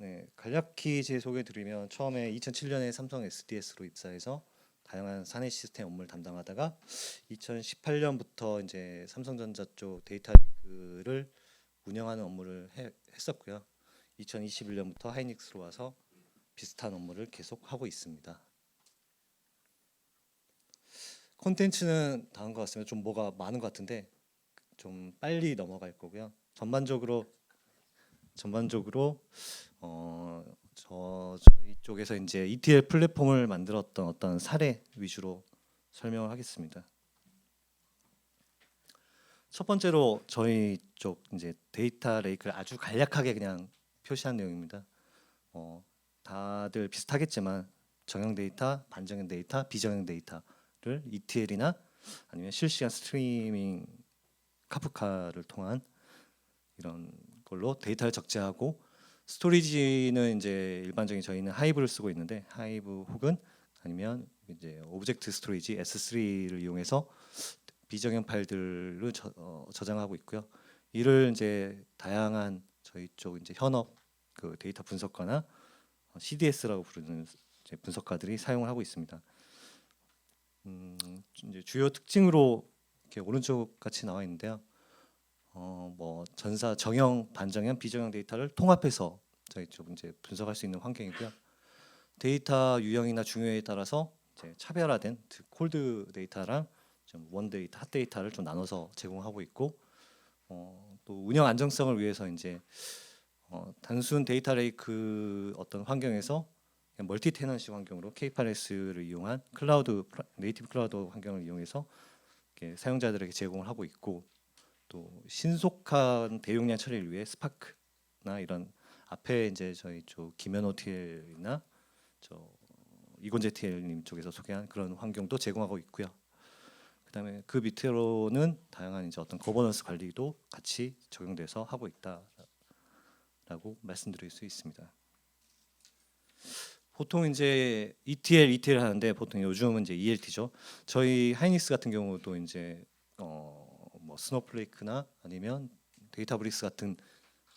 네, 간략히 제 소개 드리면 처음에 2007년에 삼성 SDS로 입사해서 다양한 사내 시스템 업무를 담당하다가 2018년부터 이제 삼성전자 쪽 데이터 레이크를 운영하는 업무를 했었고요. 2021년부터 하이닉스로 와서 비슷한 업무를 계속 하고 있습니다. 콘텐츠는 다음 것 같습니다. 좀 뭐가 많은 것 같은데 좀 빨리 넘어갈 거고요. 전반적으로 저희 쪽에서 이제 ETL 플랫폼을 만들었던 어떤 사례 위주로 설명을 하겠습니다. 첫 번째로 저희 쪽 이제 데이터 레이크를 아주 간략하게 그냥 표시한 내용입니다. 다들 비슷하겠지만 정형 데이터, 반정형 데이터, 비정형 데이터를 ETL이나 아니면 실시간 스트리밍 카프카를 통한 이런 걸로 데이터를 적재하고 스토리지는 이제 일반적인 저희는 하이브를 쓰고 있는데 하이브 혹은 아니면 이제 오브젝트 스토리지 S3를 이용해서 비정형 파일들을 저장하고 있고요. 이를 이제 다양한 저희 쪽 이제 현업 그 데이터 분석가나 CDS라고 부르는 이제 분석가들이 사용을 하고 있습니다. 이제 주요 특징으로 이렇게 오른쪽 같이 나와 있는데요. 뭐 전사 정형, 반정형, 비정형 데이터를 통합해서 저희 쪽 이제 분석할 수 있는 환경이고요. 데이터 유형이나 중요에 따라서 이제 차별화된 콜드 데이터랑 좀 원 데이터, 핫 데이터를 좀 나눠서 제공하고 있고, 또 운영 안정성을 위해서 이제 단순 데이터 레이크 어떤 환경에서 멀티 테넌시 환경으로 K8s를 이용한 네이티브 클라우드 환경을 이용해서 사용자들에게 제공을 하고 있고, 또 신속한 대용량 처리를 위해 스파크나 이런 앞에 이제 저희 쪽 김현 OTL이나 저 이곤 JTL님 쪽에서 소개한 그런 환경도 제공하고 있고요. 그다음에 그 밑으로는 다양한 이제 어떤 거버넌스 관리도 같이 적용돼서 하고 있다라고 말씀드릴 수 있습니다. 보통 이제 ETL 하는데 보통 요즘은 이제 ELT죠. 저희 하이닉스 같은 경우도 이제 뭐 스노플레이크나 아니면 데이터브릭스 같은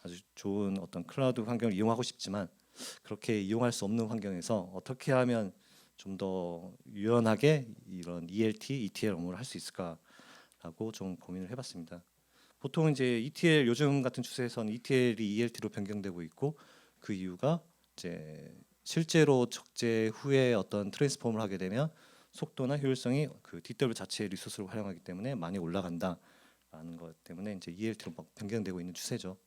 아주 좋은 어떤 클라우드 환경을 이용하고 싶지만 그렇게 이용할 수 없는 환경에서 어떻게 하면 좀 더 유연하게 이런 ELT, ETL 업무를 할 수 있을까라고 좀 고민을 해봤습니다. 보통 이제 ETL 요즘 같은 추세에서는 ETL이 ELT로 변경되고 있고 그 이유가 이제 실제로 적재 후에 어떤 트랜스폼을 하게 되면 속도나 효율성이 그 DW 자체의 리소스를 활용하기 때문에 많이 올라간다라는 것 때문에 이제 ELT로 변경되고 있는 추세죠.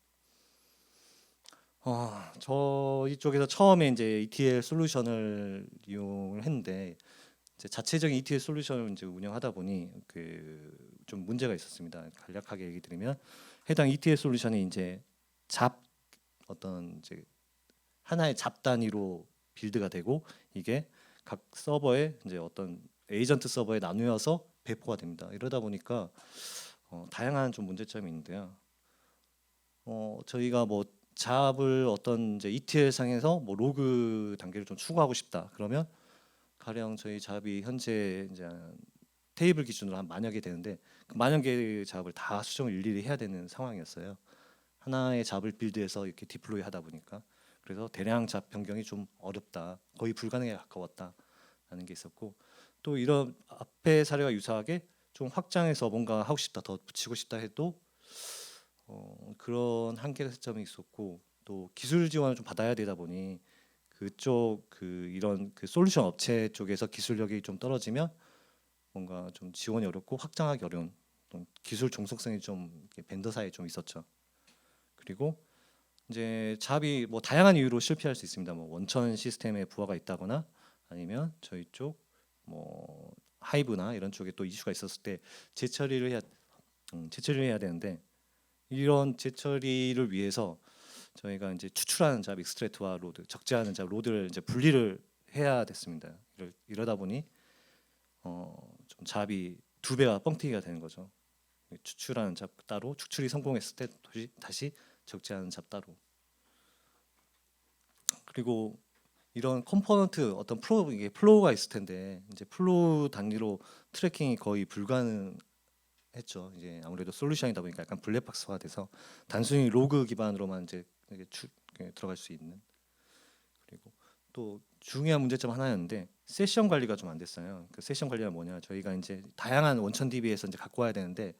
저희 쪽에서 처음에 이제 ETL 솔루션을 이용을 했는데 이제 자체적인 ETL 솔루션을 이제 운영하다 보니 그 좀 문제가 있었습니다. 간략하게 얘기 드리면 해당 ETL 솔루션이 이제 잡 어떤 이제 하나의 잡 단위로 빌드가 되고 이게 각 서버에 이제 어떤 에이전트 서버에 나누어서 배포가 됩니다. 이러다 보니까 다양한 좀 문제점이 있는데요. 저희가 뭐 잡을 어떤 이제 ETL 상에서 뭐 로그 단계를 좀 추구하고 싶다. 그러면 가령 저희 잡이 현재 이제 테이블 기준으로 한 만여 개 되는데 그 만여 개의 잡을 다 수정을 일일이 해야 되는 상황이었어요. 하나의 잡을 빌드해서 이렇게 디플로이 하다 보니까 그래서 대량 잡 변경이 좀 어렵다, 거의 불가능에 가까웠다라는 게 있었고 또 이런 앞에 사례와 유사하게 좀 확장해서 뭔가 하고 싶다, 더 붙이고 싶다 해도 그런 한계점이 있었고 또 기술 지원을 좀 받아야 되다 보니 그쪽 이런 솔루션 업체 쪽에서 기술력이 좀 떨어지면 뭔가 좀 지원이 어렵고 확장하기 어려운 기술 종속성이 좀 벤더 사이에 좀 있었죠. 그리고 이제 잡이 뭐 다양한 이유로 실패할 수 있습니다. 뭐 원천 시스템에 부하가 있다거나 아니면 저희 쪽 뭐 하이브나 이런 쪽에 또 이슈가 있었을 때 재처리를 해야 되는데 이런 재처리를 위해서 저희가 이제 추출하는 잡 익스트랙트와 로드, 적재하는 잡 로드를 이제 분리를 해야 됐습니다. 이러다 보니 좀 잡이 두 배가 뻥튀기가 되는 거죠. 추출하는 잡 따로, 추출이 성공했을 때 다시 적재하는 잡 따로. 그리고 이런 컴포넌트 어떤 이게 플로우가 있을 텐데 이제 플로우 단위로 트래킹이 거의 불가능했죠. 이제 아무래도 솔루션이다 보니까 약간 블랙박스화 돼서 단순히 로그 기반으로만 이제 들어갈 수 있는. 또 중요한 문제점 하나였는데 세션 관리가 좀 안 됐어요. 그 세션 관리가 뭐냐? 저희가 이제 다양한 원천 DB에서 이제 갖고 와야 되는데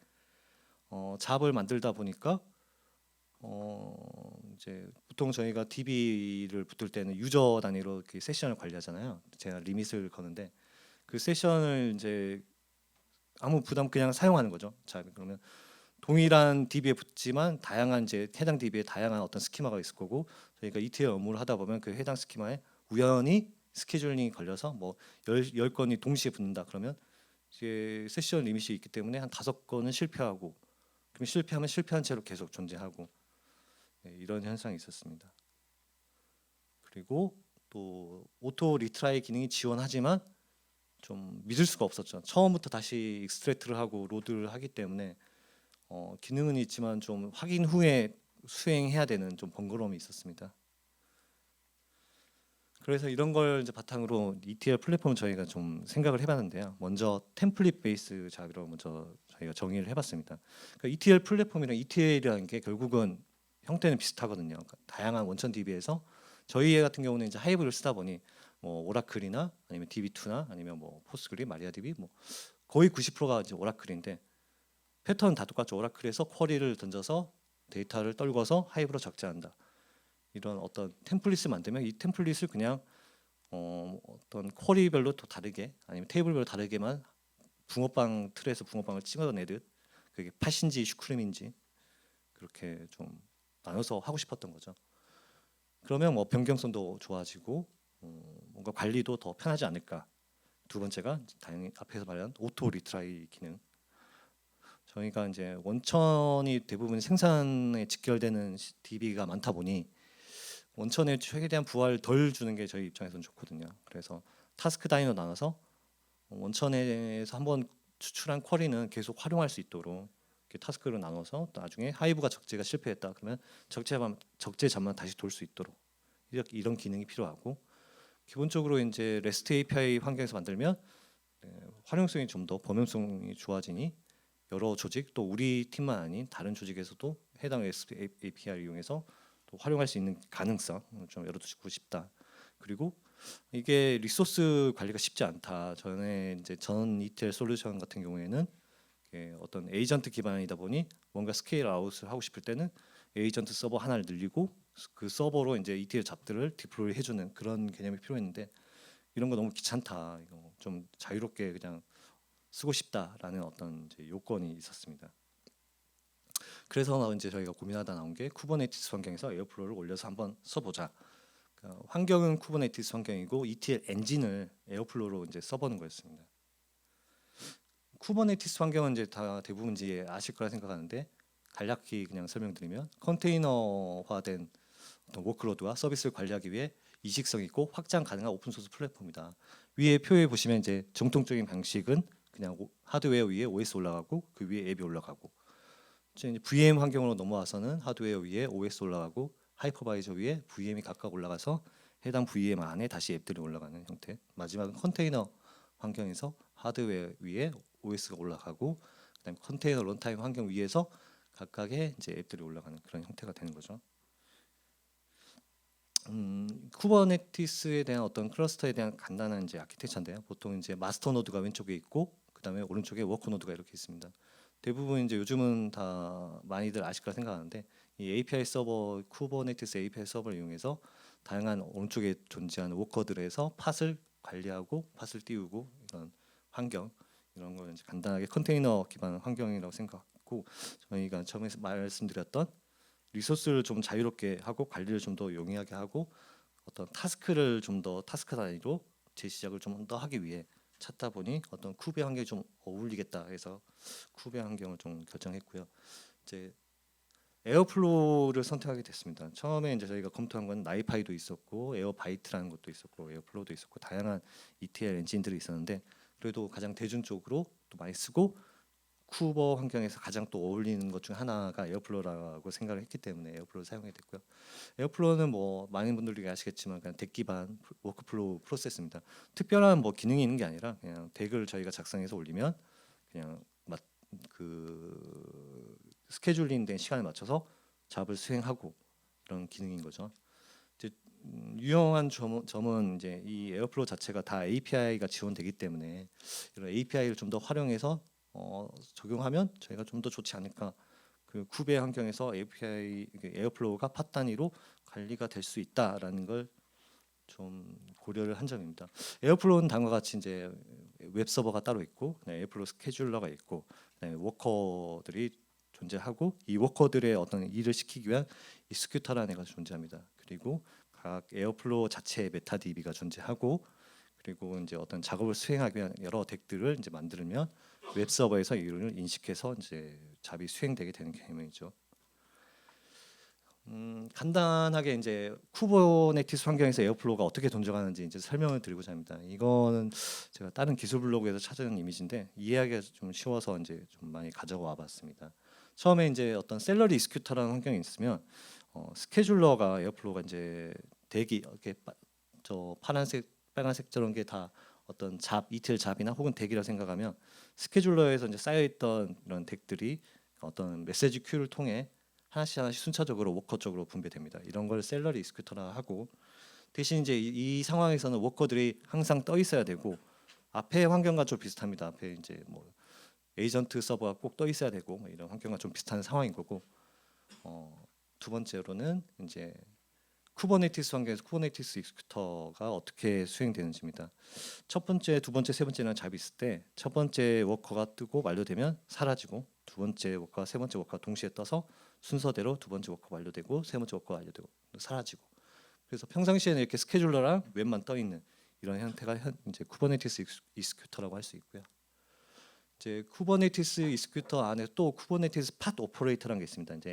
잡을 만들다 보니까 이제 보통 저희가 DB를 붙을 때는 유저 단위로 이렇게 세션을 관리하잖아요. 제가 리밋을 거는데 그 세션을 이제 아무 부담 그냥 사용하는 거죠. 자, 그러면 동일한 DB에 붙지만 다양한 이제 해당 DB에 다양한 어떤 스키마가 있을 거고 저희가 ETL 업무를 하다 보면 그 해당 스키마에 우연히 스케줄링이 걸려서 뭐 10건이 동시에 붙는다 그러면 이제 세션 리밋이 있기 때문에 한 5건은 실패하고 그럼 실패하면 실패한 채로 계속 존재하고 네, 이런 현상이 있었습니다. 그리고 또 오토 리트라이 기능이 지원하지만 좀 믿을 수가 없었죠. 처음부터 다시 익스트랙트를 하고 로드를 하기 때문에 기능은 있지만 좀 확인 후에 수행해야 되는 좀 번거로움이 있었습니다. 그래서 이런 걸 이제 바탕으로 ETL 플랫폼 저희가 좀 생각을 해봤는데요. 먼저 템플릿 베이스 잡으로 먼저 저희가 정의를 해봤습니다. 그러니까 ETL 플랫폼이랑 ETL이라는 게 결국은 형태는 비슷하거든요. 그러니까 다양한 원천 DB에서 저희 같은 경우는 이제 하이브를 쓰다 보니 뭐 오라클이나 아니면 DB2나 아니면 뭐 포스그리, 마리아DB 뭐 거의 90%가 이제 오라클인데 패턴은 다 똑같죠. 오라클에서 쿼리를 던져서 데이터를 떨궈서 하이브로 적재한다. 이런 어떤 템플릿을 만들면 이 템플릿을 그냥 어떤 쿼리별로 또 다르게 아니면 테이블별로 다르게만 붕어빵 틀에서 붕어빵을 찍어내듯 그게 팥인지 슈크림인지 그렇게 좀 나눠서 하고 싶었던 거죠. 그러면 뭐 변경성도 좋아지고 뭔가 관리도 더 편하지 않을까. 두 번째가 당연히 앞에서 말한 오토 리트라이 기능. 저희가 이제 원천이 대부분 생산에 직결되는 DB가 많다 보니 원천에 최대한 부하를 덜 주는 게 저희 입장에서는 좋거든요. 그래서 타스크 단위로 나눠서 원천에서 한번 추출한 쿼리는 계속 활용할 수 있도록 이렇게 타스크로 나눠서 나중에 하이브가 적재가 실패했다 그러면 적재 잠만 다시 돌 수 있도록 이런 기능이 필요하고 기본적으로 이제 REST API 환경에서 만들면 활용성이 좀 더 범용성이 좋아지니 여러 조직 또 우리 팀만 아닌 다른 조직에서도 해당 REST API를 이용해서 또 활용할 수 있는 가능성 좀 열어두고 싶다. 그리고 이게 리소스 관리가 쉽지 않다. 전에 이제 전 ETL 솔루션 같은 경우에는 어떤 에이전트 기반이다 보니 뭔가 스케일 아웃을 하고 싶을 때는 에이전트 서버 하나를 늘리고 그 서버로 이제 ETL 잡들을 디플로이 해주는 그런 개념이 필요했는데 이런 거 너무 귀찮다. 이거 좀 자유롭게 그냥 쓰고 싶다라는 어떤 이제 요건이 있었습니다. 그래서 이제 저희가 고민하다 나온 게 쿠버네티스 환경에서 에어플로우를 올려서 한번 써보자. 그러니까 환경은 쿠버네티스 환경이고 ETL 엔진을 에어플로우로 이제 써보는 거였습니다. 쿠버네티스 환경은 이제 다 대부분 이제 아실 거라 생각하는데 간략히 그냥 설명드리면 컨테이너화된 어떤 워크로드와 서비스를 관리하기 위해 이식성 있고 확장 가능한 오픈 소스 플랫폼이다. 위에 표에 보시면 이제 정통적인 방식은 그냥 하드웨어 위에 OS 올라가고 그 위에 앱이 올라가고 이제 VM 환경으로 넘어와서는 하드웨어 위에 OS 올라가고 하이퍼바이저 위에 VM이 각각 올라가서 해당 VM 안에 다시 앱들이 올라가는 형태. 마지막은 컨테이너 환경에서 하드웨어 위에 OS가 올라가고 그다음에 컨테이너 런타임 환경 위에서 각각의 이제 앱들이 올라가는 그런 형태가 되는 거죠. 쿠버네티스에 대한 어떤 클러스터에 대한 간단한 이제 아키텍처인데요. 보통 이제 마스터 노드가 왼쪽에 있고 그다음에 오른쪽에 워커 노드가 이렇게 있습니다. 대부분 이제 요즘은 다 많이들 아실 거라 생각하는데 이 API 서버 쿠버네티스 API 서버를 이용해서 다양한 오른쪽에 존재하는 워커들에서 팟을 관리하고 팟을 띄우고 이런 환경 이런 걸 이제 간단하게 컨테이너 기반 환경이라고 생각하고 저희가 처음에 말씀드렸던 리소스를 좀 자유롭게 하고 관리를 좀 더 용이하게 하고 어떤 타스크를 좀 더 타스크 단위로 재시작을 좀 더 하기 위해 찾다 보니 어떤 쿠베 환경이 좀 어울리겠다 해서 쿠베 환경을 좀 결정했고요. 이제 에어플로우를 선택하게 됐습니다. 처음에 이제 저희가 검토한 건 나이파이도 있었고 에어바이트라는 것도 있었고 에어플로우도 있었고 다양한 ETL 엔진들이 있었는데 그래도 가장 대중적으로 또 많이 쓰고 쿠버 환경에서 가장 또 어울리는 것 중 하나가 에어플로우라고 생각을 했기 때문에 에어플로우를 사용하게 됐고요. 에어플로우는 뭐 많은 분들이 아시겠지만 그냥 덱 기반 워크플로우 프로세스입니다. 특별한 뭐 기능이 있는 게 아니라 그냥 덱을 저희가 작성해서 올리면 그냥 그 스케줄링된 시간에 맞춰서 잡을 수행하고 그런 기능인 거죠. 이제 유용한 점은 이제 이 에어플로우 자체가 다 API가 지원되기 때문에 이런 API를 좀 더 활용해서 적용하면 저희가 좀 더 좋지 않을까. 그 쿠베 환경에서 API 에어플로우가 팟 단위로 관리가 될 수 있다라는 걸 좀 고려를 한 점입니다. 에어플로우는 다음과 같이 이제 웹 서버가 따로 있고, 에어플로우 스케줄러가 있고, 워커들이 존재하고, 이 워커들의 어떤 일을 시키기 위한 익스큐터라는 애가 존재합니다. 그리고 각 에어플로우 자체의 메타DB가 존재하고, 그리고 이제 어떤 작업을 수행하기 위한 여러 덱들을 이제 만들면 웹 서버에서 이를 인식해서 이제 잡이 수행되게 되는 개념이죠. 간단하게 이제 쿠버네티스 환경에서 에어플로우가 어떻게 존재하는지 이제 설명을 드리고자 합니다. 이거는 제가 다른 기술 블로그에서 찾은 이미지인데 이해하기가 좀 쉬워서 이제 좀 많이 가져와 봤습니다. 처음에 이제 어떤 셀러리 익스큐터라는 환경이 있으면 스케줄러가 에어플로우가 이제 대기 이렇게 저 파란색, 빨간색 저런 게 다 어떤 ETL 잡이나 혹은 덱이라 생각하면 스케줄러에서 이제 쌓여있던 이런 덱들이 어떤 메시지 큐를 통해 하나씩 하나씩 순차적으로 워커 쪽으로 분배됩니다. 이런 걸 셀러리 익스큐터라 하고, 대신 이제 이 상황에서는 워커들이 항상 떠 있어야 되고, 앞에 환경과 좀 비슷합니다. 앞에 이제 뭐 에이전트 서버가 꼭 떠 있어야 되고 뭐 이런 환경과 좀 비슷한 상황인 거고, 두 번째로는 이제 쿠버네티스 환경에서 쿠버네티스 익스큐터가 어떻게 수행되는지입니다. 첫 번째, 두 번째, 세 번째는 잡이 있을 때 첫 번째 워커가 뜨고 완료되면 사라지고, 두 번째 워커와 세 번째 워커가 동시에 떠서 순서대로 두 번째 워커 완료되고 세 번째 워커 완료되고 사라지고, 그래서 평상시에는 이렇게 스케줄러랑 웹만 떠 있는 이런 형태가 이제 쿠버네티스 익스큐터라고 할 수 있고요. 이제 쿠버네티스 익스큐터 안에 또 쿠버네티스 팟 오퍼레이터라는 게 있습니다. 이제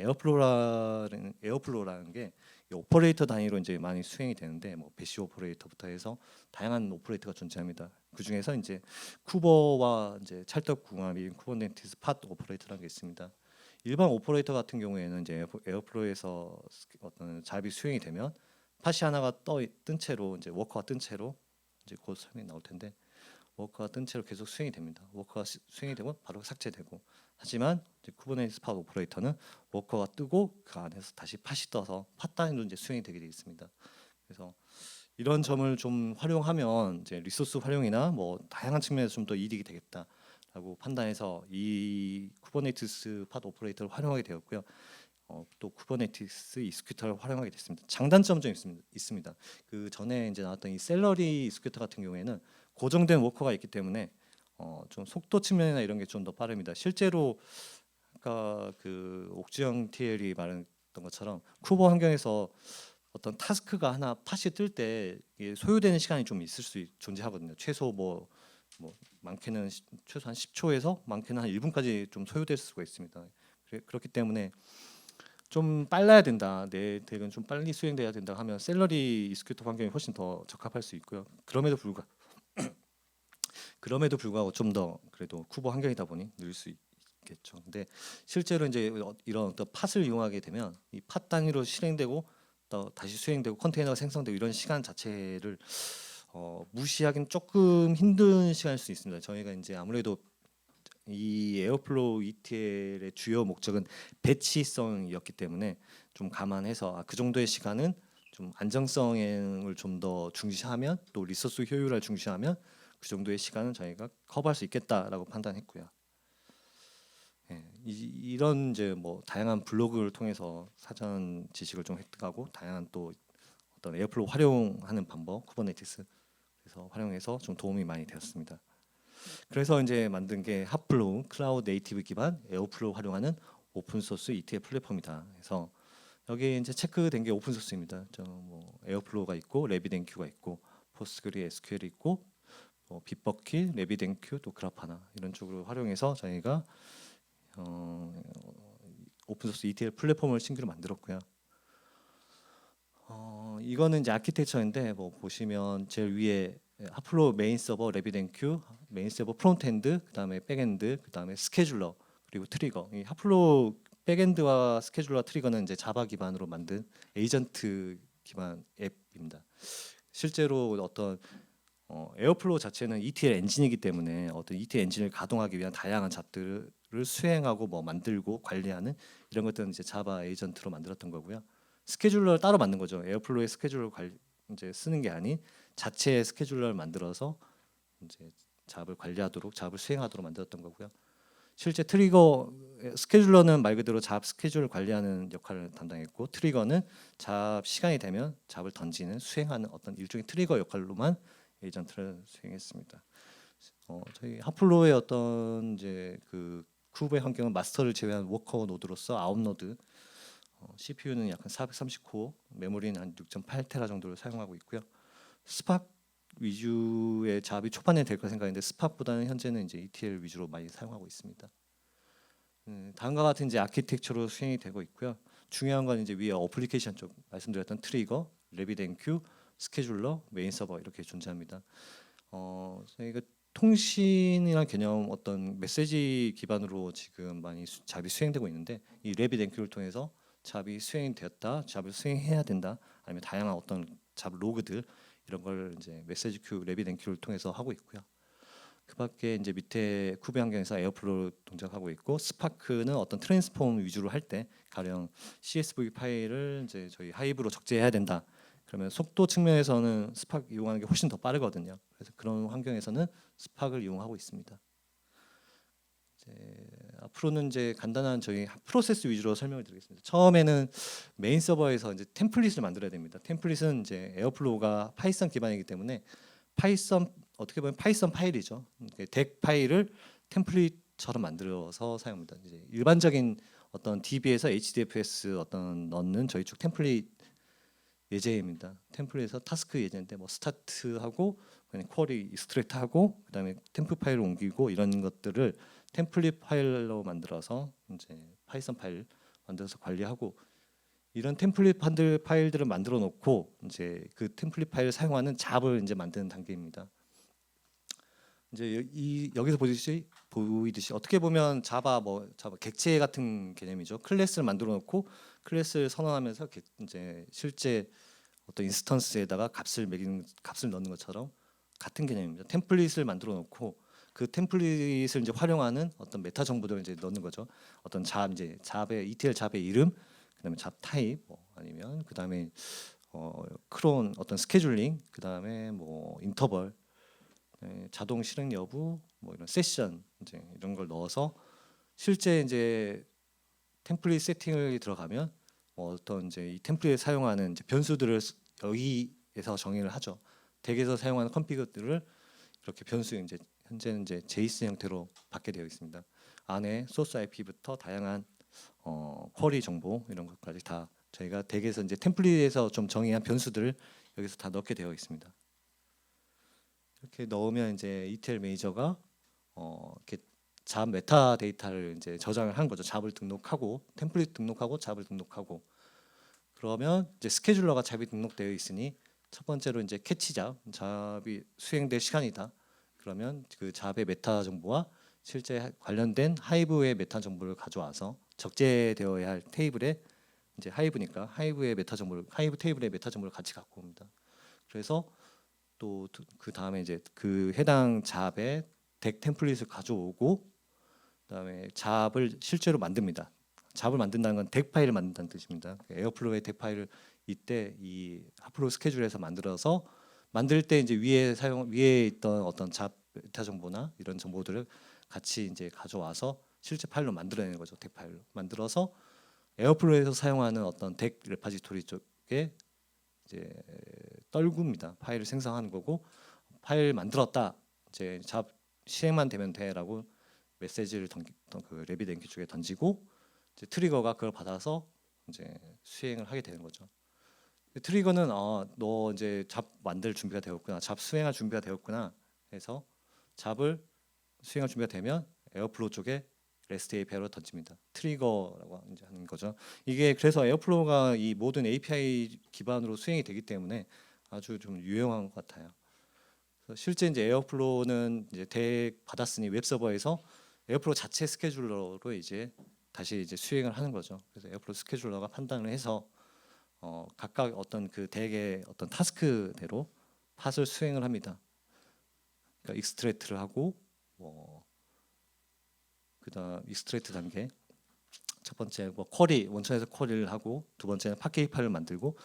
에어플로우라는 게 오퍼레이터 단위로 이제 많이 수행이 되는데, 뭐 배시 오퍼레이터부터 해서 다양한 오퍼레이터가 존재합니다. 그 중에서 이제 쿠버와 이제 찰떡궁합인 쿠버네티스 팟 오퍼레이터라는 게 있습니다. 일반 오퍼레이터 같은 경우에는 이제 에어플로우에서 어떤 잡이 수행이 되면 팟이 하나가 뜬 채로 이제 워커가 뜬 채로 이제 곧 설명이 나올 텐데, 워커가 뜬 채로 계속 수행이 됩니다. 워커가 수행이 되면 바로 삭제되고, 하지만 이제 쿠버네티스 팟 오퍼레이터는 워커가 뜨고 그 안에서 다시 팟이 떠서 팟 단위로 이제 수행이 되게 되어 있습니다. 그래서 이런 점을 좀 활용하면 이제 리소스 활용이나 뭐 다양한 측면에서 좀 더 이득이 되겠다라고 판단해서 이 쿠버네티스 팟 오퍼레이터를 활용하게 되었고요. 또 쿠버네티스 익스큐터를 활용하게 됐습니다. 장단점 좀 있습니다. 그 전에 이제 나왔던 이 셀러리 익스큐터 같은 경우에는 고정된 워커가 있기 때문에 좀 속도 측면이나 이런 게 좀 더 빠릅니다. 실제로 아까 그 옥주영 TL이 말했던 것처럼 쿠버 환경에서 어떤 타스크가 하나 팟이 뜰 때 소요되는 시간이 좀 존재하거든요. 최소 뭐 많게는 최소 한 10초에서 많게는 한 1분까지 좀 소요될 수가 있습니다. 그렇기 때문에 좀 빨라야 된다, 내 덱은 좀 빨리 수행돼야 된다 하면 셀러리 익스큐터 환경이 훨씬 더 적합할 수 있고요. 그럼에도 불구하고 좀 더 그래도 쿠버 환경이다 보니 느릴 수 있겠죠. 근데 실제로 이제 이런 어떤 팟을 이용하게 되면 이 팟 단위로 실행되고 또 다시 수행되고 컨테이너가 생성되고 이런 시간 자체를 무시하기는 조금 힘든 시간일 수 있습니다. 저희가 이제 아무래도 이 에어플로우 ETL의 주요 목적은 배치성이었기 때문에 좀 감안해서 그 정도의 시간은 좀 안정성을 좀 더 중시하면, 또 리소스 효율을 중시하면 그 정도의 시간은 저희가 커버할 수 있겠다라고 판단했고요. 이런 이제 뭐 다양한 블로그를 통해서 사전 지식을 좀 획득하고, 다양한 또 어떤 에어플로우 활용하는 방법, 쿠버네티스 그래서 활용해서 좀 도움이 많이 되었습니다. 그래서 이제 만든 게 핫플로우 클라우드 네이티브 기반 에어플로우 활용하는 오픈 소스 ETL 플랫폼이다. 그래서 여기 이제 체크된 게 오픈 소스입니다. 뭐 에어플로우가 있고 레비덴큐가 있고 포스그리 SQL이 있고 빗버킷, 레비덴큐, 또 그라파나 이런 쪽으로 활용해서 저희가 오픈 소스 ETL 플랫폼을 신규로 만들었고요. 이거는 이제 아키텍처인데 뭐 보시면 제일 위에 핫플로우 메인 서버, 레비덴큐, 메인 서버 프론트엔드, 그다음에 백엔드, 그다음에 스케줄러, 그리고 트리거. 이 핫플로우 백엔드와 스케줄러, 트리거는 이제 자바 기반으로 만든 에이전트 기반 앱입니다. 실제로 어떤 에어플로우 자체는 ETL 엔진이기 때문에 어떤 ETL 엔진을 가동하기 위한 다양한 잡들을 수행하고 뭐 만들고 관리하는 이런 것들은 이제 자바 에이전트로 만들었던 거고요. 스케줄러를 따로 만든 거죠. 에어플로우의 스케줄러 이제 쓰는 게 아닌 자체 스케줄러를 만들어서 이제 잡을 관리하도록 잡을 수행하도록 만들었던 거고요. 실제 트리거 스케줄러는 말 그대로 잡 스케줄을 관리하는 역할을 담당했고 트리거는 잡 시간이 되면 잡을 던지는 수행하는 어떤 일종의 트리거 역할로만 에이전트를 수행했습니다. 저희 하플로의 어떤 이제 그 쿠브의 환경은 마스터를 제외한 워커 노드로서 9노드, CPU는 약 430코어, 메모리는 한 6.8테라 정도를 사용하고 있고요. 스팍 위주의 잡이 초반에 될 거 생각했는데 스팍보다는 현재는 이제 ETL 위주로 많이 사용하고 있습니다. 다음과 같은 이제 아키텍처로 수행이 되고 있고요. 중요한 건 이제 위에 어플리케이션 쪽 말씀드렸던 트리거, RabbitMQ, 스케줄러, 메인 서버 이렇게 존재합니다. 저희가 통신이란 개념 어떤 메시지 기반으로 지금 많이 잡이 수행되고 있는데 이 RabbitMQ를 통해서 잡이 수행되었다, 잡을 수행해야 된다, 아니면 다양한 어떤 잡 로그들 이런 걸 이제 메시지 큐, RabbitMQ를 통해서 하고 있고요. 그밖에 이제 밑에 쿠베 환경에서 에어플로우 동작하고 있고 스파크는 어떤 트랜스폼 위주로 할 때 가령 CSV 파일을 이제 저희 하이브로 적재해야 된다. 그러면 속도 측면에서는 스팍 이용하는 게 훨씬 더 빠르거든요. 그래서 그런 환경에서는 스팍을 이용하고 있습니다. 앞으로는 이제 간단한 저희 프로세스 위주로 설명을 드리겠습니다. 처음에는 메인 서버에서 이제 템플릿을 만들어야 됩니다. 템플릿은 이제 에어플로우가 파이썬 기반이기 때문에 파이썬 어떻게 보면 파이썬 파일이죠. 덱 파일을 템플릿처럼 만들어서 사용합니다. 이제 일반적인 어떤 DB에서 HDFS 어떤 넣는 저희 쪽 템플릿 예제입니다. 템플릿에서 타스크 예제인데 뭐 스타트하고 그냥 쿼리 익스트랙트하고 그다음에 템플 파일을 옮기고 이런 것들을 템플릿 파일로 만들어서 이제 파이썬 파일 만들어서 관리하고 이런 템플릿 파일들을 만들어 놓고 이제 그 템플릿 파일을 사용하는 잡을 이제 만드는 단계입니다. 이제 여기서 보이듯이 어떻게 보면 자바 객체 같은 개념이죠. 클래스를 만들어 놓고 클래스를 선언하면서 이제 실제 어떤 인스턴스에다가 값을 넣는 것처럼 같은 개념입니다. 템플릿을 만들어 놓고 그 템플릿을 이제 활용하는 어떤 메타 정보들을 이제 넣는 거죠. 어떤 잡의 ETL 잡의 이름, 그다음에 잡 타입, 아니면 그다음에 크론 어떤 스케줄링, 그다음에 뭐 인터벌, 자동 실행 여부, 뭐 이런 세션 이제 이런 걸 넣어서 실제 이제 템플릿 세팅을 들어가면 어떤 이제 이 템플릿에 사용하는 이제 변수들을 여기에서 정의를 하죠. 덱에서 사용하는 컨피그들을 이렇게 변수 이제 현재는 이제 제이슨 형태로 받게 되어 있습니다. 안에 소스 IP부터 다양한 쿼리 정보 이런 것까지 다 저희가 덱에서 이제 템플릿에서 좀 정의한 변수들을 여기서 다 넣게 되어 있습니다. 이렇게 넣으면 이제 ETL 매니저가 이렇게 잡 메타 데이터를 이제 저장을 한 거죠. 잡을 등록하고 템플릿 등록하고 잡을 등록하고 그러면 이제 스케줄러가 잡이 등록되어 있으니 첫 번째로 이제 캐치 잡이 수행될 시간이다. 그러면 그 잡의 메타 정보와 실제 관련된 하이브의 메타 정보를 가져와서 적재되어야 할 테이블에 이제 하이브니까 하이브 테이블의 메타 정보를 같이 갖고 옵니다. 그래서 또 그 다음에 이제 그 해당 잡의 덱 템플릿을 가져오고 그다음에 잡을 실제로 만듭니다. 잡을 만든다는 건 덱 파일을 만든다는 뜻입니다. 에어플로우의 덱 파일을 이때 이 하플로우 스케줄에서 만들어서 만들 때 이제 위에 있던 어떤 잡 메타 정보나 이런 정보들을 같이 이제 가져와서 실제 파일로 만들어내는 거죠. 덱 파일로 만들어서 에어플로우에서 사용하는 어떤 덱 레파지토리 쪽에 이제 떨굽니다. 파일을 생성하는 거고 파일 만들었다. 이제 잡 실행만 되면 돼라고 메시지를 그 RabbitMQ 쪽에 던지고 이제 트리거가 그걸 받아서 이제 수행을 하게 되는 거죠. 트리거는 너 이제 잡 만들 준비가 되었구나, 잡 수행할 준비가 되었구나 해서 잡을 수행할 준비가 되면 에어플로우 쪽에 REST API로 던집니다. 트리거라고 이제 하는 거죠. 이게 그래서 에어플로우가 이 모든 API 기반으로 수행이 되기 때문에 아주 좀 유용한 것 같아요. 그래서 실제 이제 에어플로우는 이제 덱 받았으니 웹서버에서 에어플로우 자체 스케줄러로 이제 다시 이제 수행을 하는 거죠. 그래서 에어플로우 스케줄러가 판단을 해서 각각 어떤 그 덱의 어떤 타스크대로 팟을 수행을 합니다. 그러니까 익스트랙트를 하고 그다음 익스트랙트 단계 첫 번째 쿼리 원천에서 쿼리를 하고 두 번째는 팟케이 파일을 만들고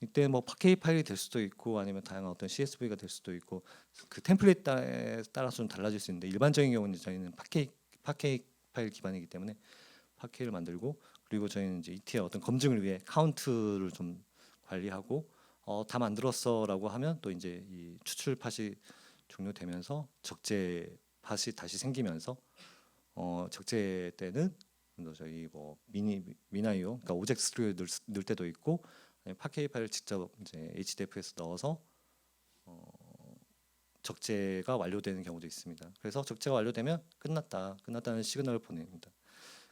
이때 뭐 파케이 파일이 될 수도 있고 아니면 다양한 어떤 CSV가 될 수도 있고 그 템플릿에 따라서 좀 달라질 수 있는데 일반적인 경우는 저희는 파케이 파일 기반이기 때문에 파케이를 만들고 그리고 저희는 이제 ETL 어떤 검증을 위해 카운트를 좀 관리하고 다 만들었어라고 하면 또 이제 이 추출 팟이 종료되면서 적재 팟이 다시 생기면서 적재 때는 또 저희 뭐 미나이오 그러니까 오젝트 스토리를 넣을 때도 있고 파케이 파일을 직접 이제 HDF에서 넣어서 적재가 완료되는 경우도 있습니다. 그래서 적재가 완료되면 끝났다는 시그널을 보냅니다.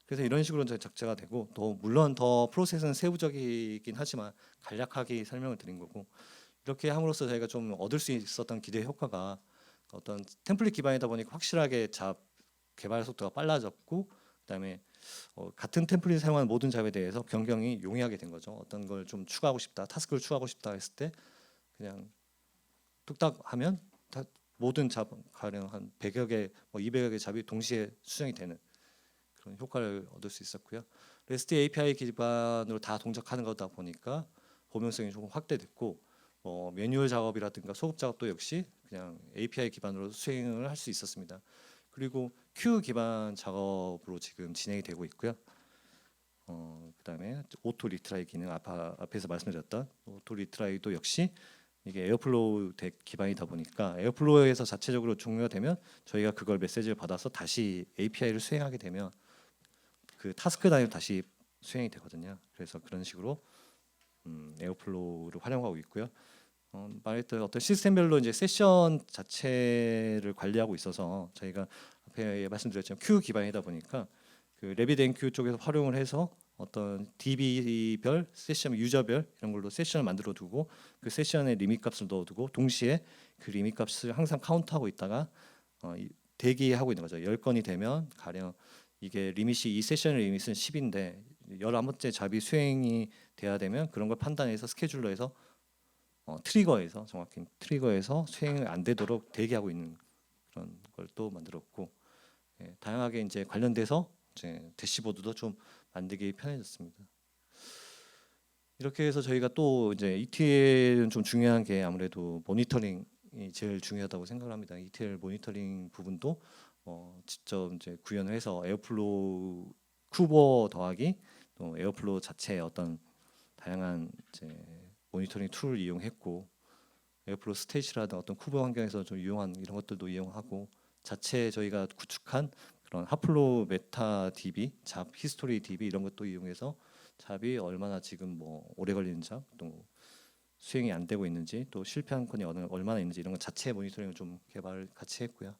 그래서 이런 식으로 이제 적재가 되고 또 물론 더 프로세스는 세부적이긴 하지만 간략하게 설명을 드린 거고 이렇게 함으로써 저희가 좀 얻을 수 있었던 기대 효과가 어떤 템플릿 기반이다 보니까 확실하게 잡 개발 속도가 빨라졌고 그다음에 같은 템플릿을 사용하는 모든 잡에 대해서 변경이 용이하게 된 거죠. 어떤 걸 좀 추가하고 싶다, 타스크를 추가하고 싶다 했을 때 그냥 뚝딱 하면 모든 잡 가령 한 100여 개, 뭐 200여 개 잡이 동시에 수정이 되는 그런 효과를 얻을 수 있었고요. REST API 기반으로 다 동작하는 거다 보니까 범용성이 조금 확대됐고 매뉴얼 작업이라든가 소급 작업도 역시 그냥 API 기반으로 수행을 할 수 있었습니다. 그리고 큐 기반 작업으로 지금 진행이 되고 있고요. 그다음에 오토 리트라이 기능 앞에서 말씀드렸던 오토 리트라이도 역시 이게 에어플로우 기반이다 보니까 에어플로우에서 자체적으로 종료가 되면 저희가 그걸 메시지를 받아서 다시 API를 수행하게 되면 그 타스크 단위로 다시 수행이 되거든요. 그래서 그런 식으로 에어플로우를 활용하고 있고요. 말했던 어떤 시스템별로 이제 세션 자체를 관리하고 있어서 저희가 앞에 말씀드렸지만 큐 기반이다 보니까 그 RabbitMQ 쪽에서 활용을 해서 어떤 DB별 세션 유저별 이런 걸로 세션을 만들어 두고 그 세션에 리밋 값을 넣어두고 동시에 그 리밋 값을 항상 카운트하고 있다가 대기하고 있는 거죠. 10건이 되면 가령 이게 리밋이 이 세션의 리밋은 10인데 11번째 잡이 수행이 돼야 되면 그런 걸 판단해서 스케줄러에서 트리거에서 정확히 트리거에서 수행이 안 되도록 대기하고 있는 그런 걸 또 만들었고 다양하게 이제 관련돼서 이제 대시보드도 좀 만들기 편해졌습니다. 이렇게 해서 저희가 또 이제 ETL은 좀 중요한 게 아무래도 모니터링이 제일 중요하다고 생각을 합니다. ETL 모니터링 부분도 직접 이제 구현을 해서 에어플로우 쿠버 더하기 또 에어플로우 자체의 어떤 다양한 이제 모니터링 툴을 이용했고 에어플로우 스테이시라든 어떤 쿠버 환경에서 좀 유용한 이런 것들도 이용하고 자체 저희가 구축한 그런 핫플로우 메타 DB, 잡 히스토리 DB 이런 것도 이용해서 잡이 얼마나 지금 뭐 오래 걸리는 잡, 또 수행이 안 되고 있는지, 또 실패한 건이 얼마나 있는지 이런 것 자체 모니터링을 좀 개발을 같이 했고요.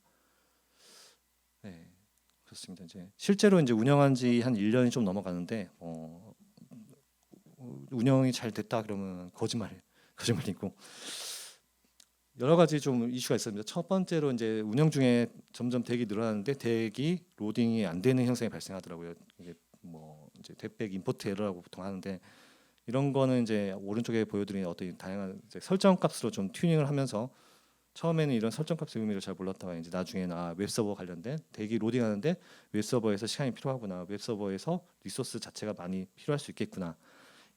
네, 그렇습니다. 이제 실제로 이제 운영한 지 한 1년이 좀 넘어가는데 운영이 잘 됐다 그러면 거짓말이고 여러 가지 좀 이슈가 있습니다. 첫 번째로 이제 운영 중에 점점 대기 늘어나는데 대기 로딩이 안 되는 현상이 발생하더라고요. 이게 뭐 이제 덱백 임포트 에러라고 보통 하는데 이런 거는 이제 오른쪽에 보여드린 어떤 다양한 이제 설정 값으로 좀 튜닝을 하면서 처음에는 이런 설정 값의 의미를 잘 몰랐다가 이제 나중에는 웹서버 관련된 대기 로딩하는데 웹서버에서 시간이 필요하구나, 웹서버에서 리소스 자체가 많이 필요할 수 있겠구나.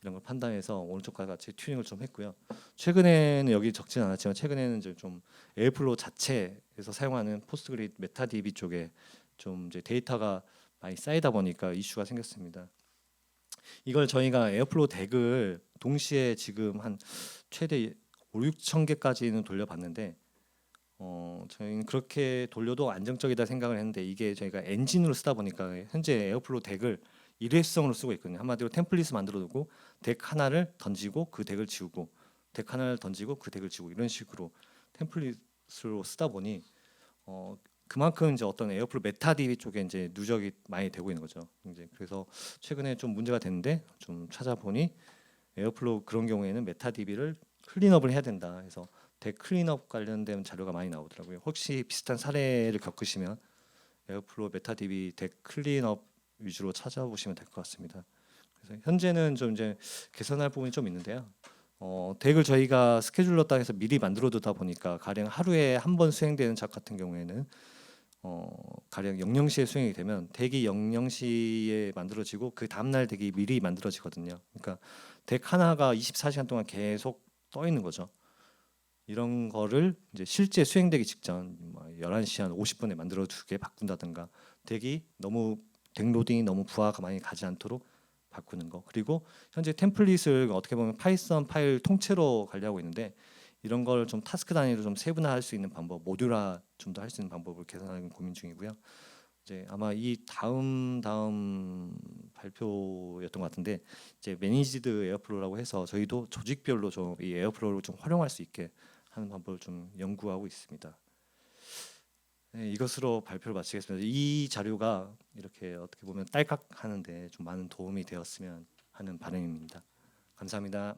이런 걸 판단해서 오른쪽과 같이 튜닝을 좀 했고요. 최근에는 여기 적진 않았지만 최근에는 이제 좀 에어플로우 자체에서 사용하는 포스트그리드 메타DB 쪽에 좀 이제 데이터가 많이 쌓이다 보니까 이슈가 생겼습니다. 이걸 저희가 에어플로우 덱을 동시에 지금 한 최대 5, 6천 개까지는 돌려봤는데 저희는 그렇게 돌려도 안정적이다 생각을 했는데 이게 저희가 엔진으로 쓰다 보니까 현재 에어플로우 덱을 일회성으로 쓰고 있거든요. 한마디로 템플릿을 만들어 두고 덱 하나를 던지고 그 덱을 지우고 덱 하나를 던지고 그 덱을 지우고 이런 식으로 템플릿으로 쓰다 보니 그만큼 이제 어떤 에어플로우 메타DB 쪽에 이제 누적이 많이 되고 있는 거죠. 이제 그래서 최근에 좀 문제가 됐는데 좀 찾아보니 에어플로우 그런 경우에는 메타DB를 클린업을 해야 된다 해서 덱 클린업 관련된 자료가 많이 나오더라고요. 혹시 비슷한 사례를 겪으시면 에어플로우 메타DB 덱 클린업 위주로 찾아보시면 될 것 같습니다. 그래서 현재는 좀 이제 개선할 부분이 좀 있는데요. 덱을 저희가 스케줄러 땅에서 미리 만들어 두다 보니까 가령 하루에 한 번 수행되는 잡 같은 경우에는 가령 00시에 수행이 되면 덱이 00시에 만들어지고 그 다음날 덱이 미리 만들어지거든요. 그러니까 덱 하나가 24시간 동안 계속 떠 있는 거죠. 이런 거를 이제 실제 수행되기 직전 11시 한 50분에 만들어 두게 바꾼다든가, 덱이 너무 덱 로딩이 너무 부하가 많이 가지 않도록 바꾸는 거. 그리고 현재 템플릿을 어떻게 보면 파이썬 파일 통째로 관리하고 있는데, 이런 걸 좀 타스크 단위로 좀 세분화할 수 있는 방법, 모듈화 좀 더 할 수 있는 방법을 개선하는 고민 중이고요. 이제 아마 이 다음 발표였던 것 같은데, 이제 매니지드 에어플로우라고 해서 저희도 조직별로 좀 이 에어플로우를 좀 활용할 수 있게 하는 방법을 좀 연구하고 있습니다. 네, 이것으로 발표를 마치겠습니다. 이 자료가 이렇게 어떻게 보면 딸깍 하는데 좀 많은 도움이 되었으면 하는 바람입니다. 감사합니다.